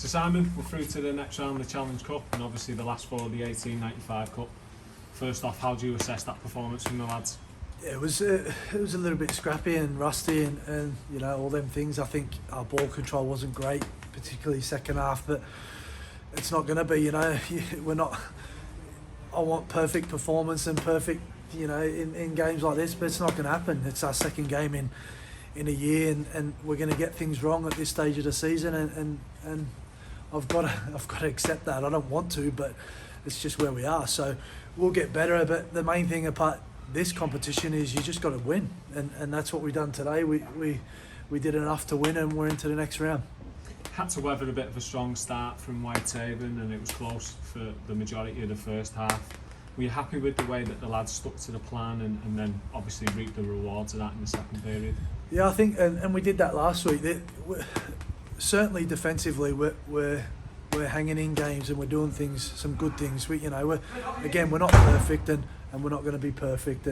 So Simon, we're through to the next round of the Challenge Cup and obviously the last four of the 1895 Cup. First off, how do you assess that performance from the lads? It was a little bit scrappy and rusty and you know, all them things. I think our ball control wasn't great, particularly second half, but it's not going to be, you know, we're not. I want perfect performance and perfect, you know, in games like this, but it's not going to happen. It's our second game in a year, and we're going to get things wrong at this stage of the season, and I've got to accept that. I don't want to, but it's just where we are. So we'll get better. But the main thing about this competition is you just got to win, and that's what we've done today. We did enough to win, and we're into the next round. Had to weather a bit of a strong start from Whitehaven, and it was close for the majority of the first half. Were you happy with the way that the lads stuck to the plan and then obviously reaped the rewards of that in the second period? Yeah, I think, and we did that last week. Certainly defensively, we're hanging in games and we're doing things, some good things. We're not perfect and we're not going to be perfect.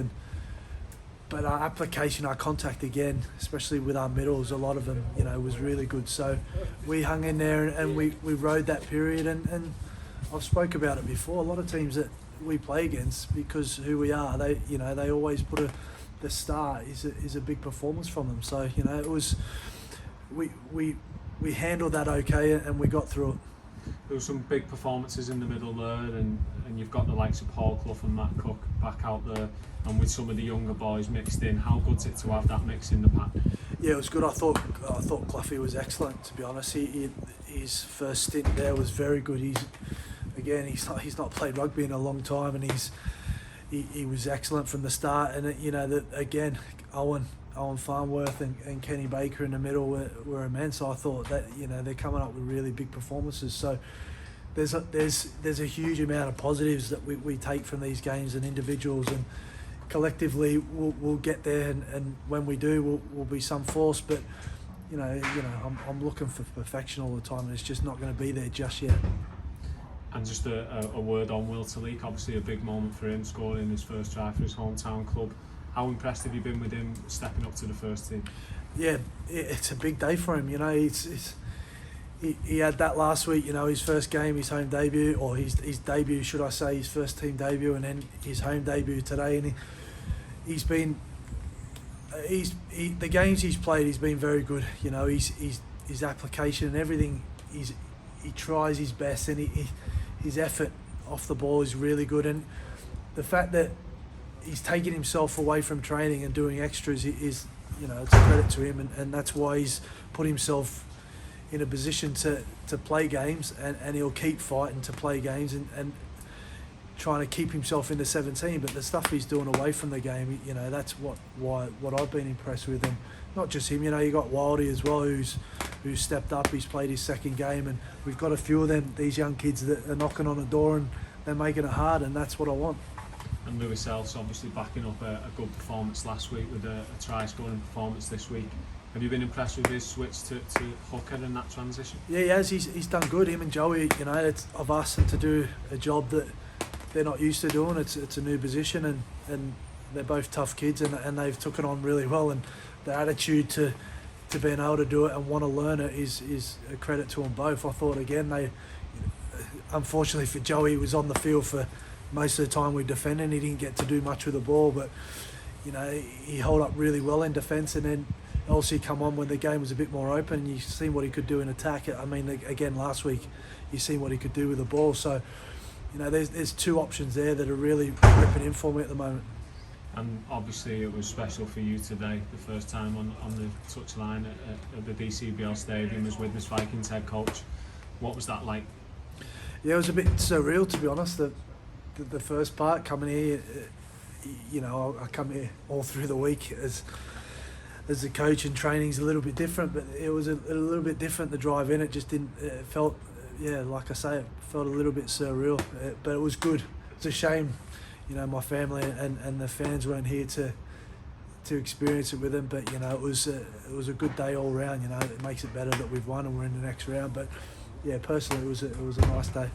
But our application, our contact again, especially with our middles, a lot of them, you know, was really good. So we hung in there and we rode that period. And I've spoke about it before. A lot of teams that we play against, because who we are, they always put the start is a big performance from them. So you know, it was we handled that okay and we got through it. There were some big performances in the middle there, and you've got the likes of Paul Clough and Matt Cook back out there, and with some of the younger boys mixed in. How good's it to have that mix in the pack? Yeah, it was good. I thought Cloughy was excellent, to be honest. His first stint there was very good. He's not played rugby in a long time, and he was excellent from the start. And you know, again, Owen Farnworth and Kenny Baker in the middle were immense. I thought that, you know, they're coming up with really big performances. So there's a huge amount of positives that we take from these games, and individuals, and collectively we'll get there. And when we do, we'll be some force. But you know, I'm looking for perfection all the time, and it's just not going to be there just yet. And just a word on Will Talik, obviously a big moment for him, scoring his first try for his hometown club. How impressed have you been with him stepping up to the first team? Yeah, it's a big day for him. You know, he had that last week. You know, his first game, his home debut, or his debut, should I say, his first team debut, and then his home debut today. And the games he's played, he's been very good. You know, his application and everything. He tries his best, and his effort off the ball is really good. And the fact that he's taking himself away from training and doing extras is, you know, it's a credit to him, and that's why he's put himself in a position to play games, and he'll keep fighting to play games and trying to keep himself in the 17. But the stuff he's doing away from the game, you know, that's what I've been impressed with. And not just him, you know, you got Wildy as well, who's stepped up. He's played his second game, and we've got a few of them, these young kids that are knocking on the door, and they're making it hard, and that's what I want. And Lewis Ellis obviously backing up a good performance last week with a try scoring performance this week. Have you been impressed with his switch to hooker in that transition? Yeah, he has. He's done good. Him and Joey, you know, I've asked them to do a job that they're not used to doing. It's a new position, and they're both tough kids, and they've took it on really well. And the attitude to being able to do it and want to learn it is a credit to them both. I thought, again, unfortunately for Joey, he was on the field for most of the time we defended, and he didn't get to do much with the ball, but you know, he held up really well in defence, and then also come on when the game was a bit more open. You've seen what he could do in attack. I mean, again, last week you've seen what he could do with the ball. So you know, there's two options there that are really ripping in for me at the moment. And obviously it was special for you today, the first time on the touchline at the DCBL Stadium as Widnes Vikings head coach. What was that like? Yeah, it was a bit surreal, to be honest. The first part, coming here, you know, I come here all through the week as a coach, and training's a little bit different, but it was a little bit different. The drive in, it just didn't, it felt, yeah, like I say, it felt a little bit surreal, but it was good. It's a shame, you know, my family and the fans weren't here to experience it with them, but you know, it was a good day all round. You know, it makes it better that we've won and we're in the next round, but yeah, personally it was a nice day.